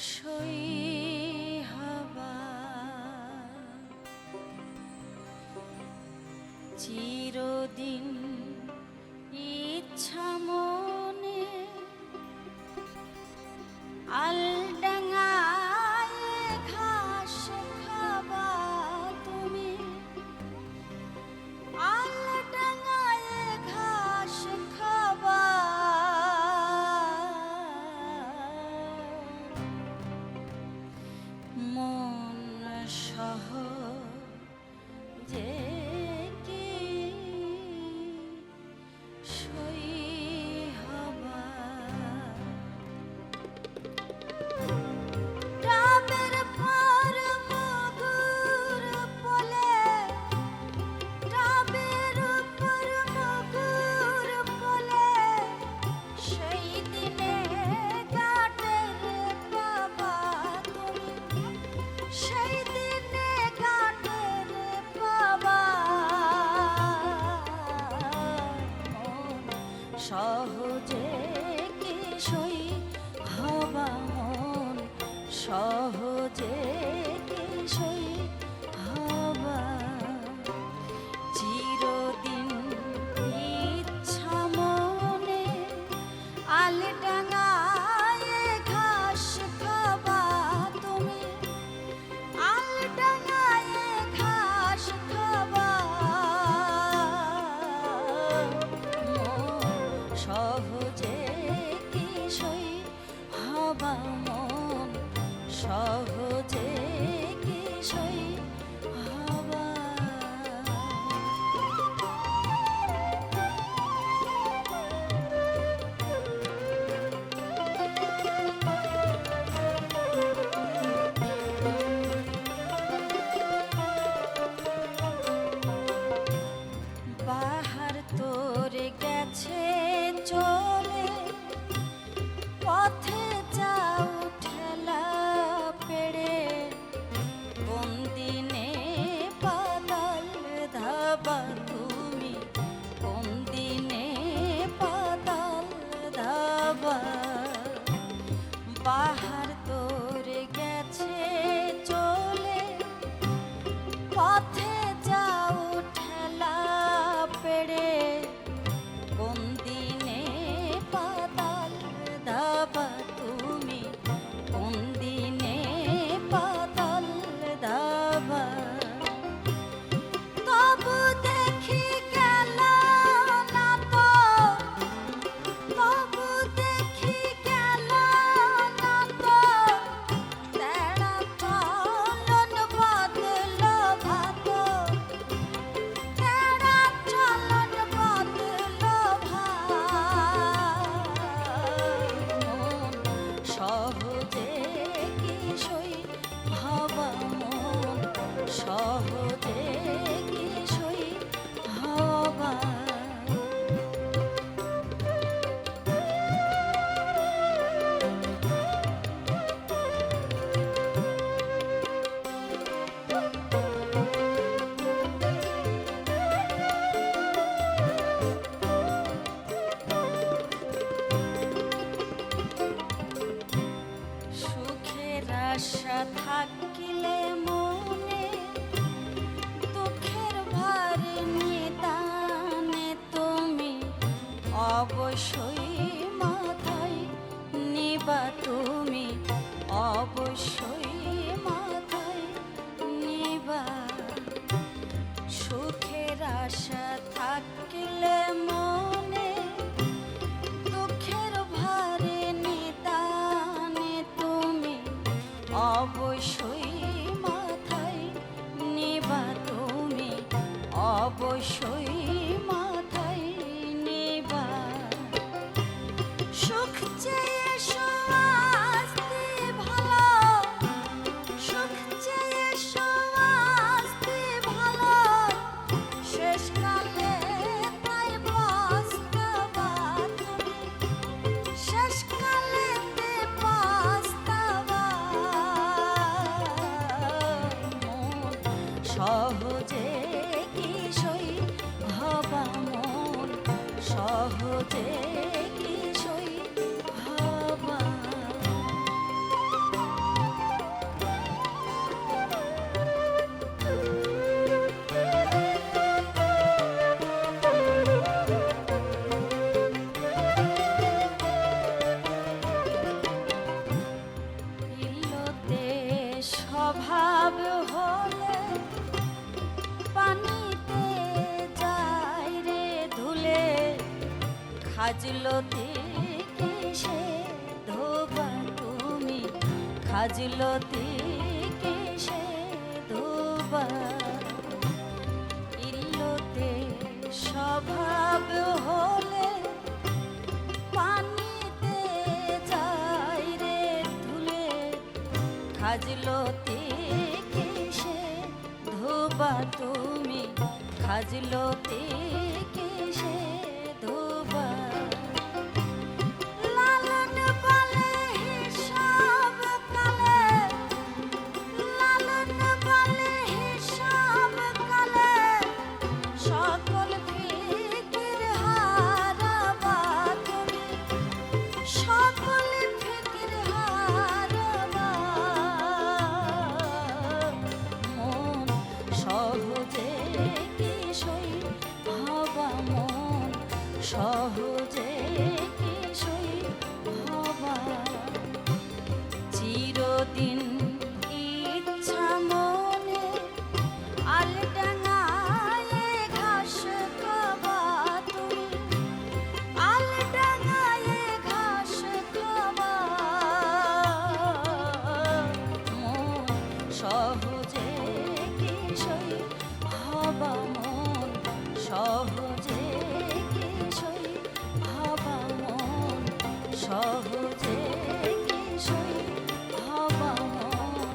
সই হবা চিরদিন ইচ্ছা মনে আলডাঙায় ঘাস খাবা তুমি আলডাঙায় ঘাস খাবা মন সহজে কি সই হবা ডাবের পর মধুর বলে ডাবের পর মধুর বলে সেই দিনে গাটের বাবা তুমি সেই দিনে গাটের বাবা সহজে কি সই হবা মন সহজে কি সই হবা চিরদিন ইচ্ছা মনে আলডাঙায় ঘাস খাবা তুমি আলডাঙায় ঘাস খাবা সহজে কি সই হবা মন সহজে কি সই হবা বাহার তোর গেছে চলে পথে যাও ঠেলা পেড়ে কোন দিনে পাতাল ধাবা তুমি কোন দিনে পাতাল ধাবা বাহার তোর গেছে চলে পথে যাও ঠেলা পেড়ে কোন দিনে পাতাল ধাবা তুমি কোন দিনে পাতাল ধাবা তবু দেখি গেল না তো তবু দেখি গেল না তো তেরা চলন বদল ভাত তেরা চলন বদল ভাত সহজে কি সই হবা মন সহজে কি সই হবা সুখের আশা থাকিলে মনে দুঃখের ভার নিদানে তুমি অবশ্যই মাথায় নিবা তুমি অবশ্যই মাথায় নিবা সুখের আশা থাকিলে মনে দুঃখের ভারে নিদানে তুমি অবশ্যই মাথায় নিবা তুমি অবশ্যই মাথায় নিবা সুখ চেয়ে আসতে ভালো সুখ চেয়ে আসতে ভালো শেষকালে তাই পস্তাবা তুমি শেষকালেতে পস্তাবা মন সহজে কি সই স্বভাব হলে পানিতে যায় রে ধুলে খাজলতে কিসে ধোবা তুমি খাজলতে কিসে ধোবা ইল্লতে স্বভাব হলে পানিতে যায় রে ধুলে খাজলতে কিসে ধোবা তুমি খাজলতে কিসে ধোবা লালন বলে হিসাব কালে লালন বলে হিসাব কালে সকল ফিকির হারাবা তুমি সকল ফিকির হারাবা মন সহজে কিসই হবা মন সহজে কিসই হবা চিরদিন ইচ্ছা মনে আলডাঙায় ঘাস খাবা তুমি আলডাঙায় ঘাস খাবা মন সহজে কিসই হবা মন সহজে কিসই হবা মন সহজে কিসই হবা মন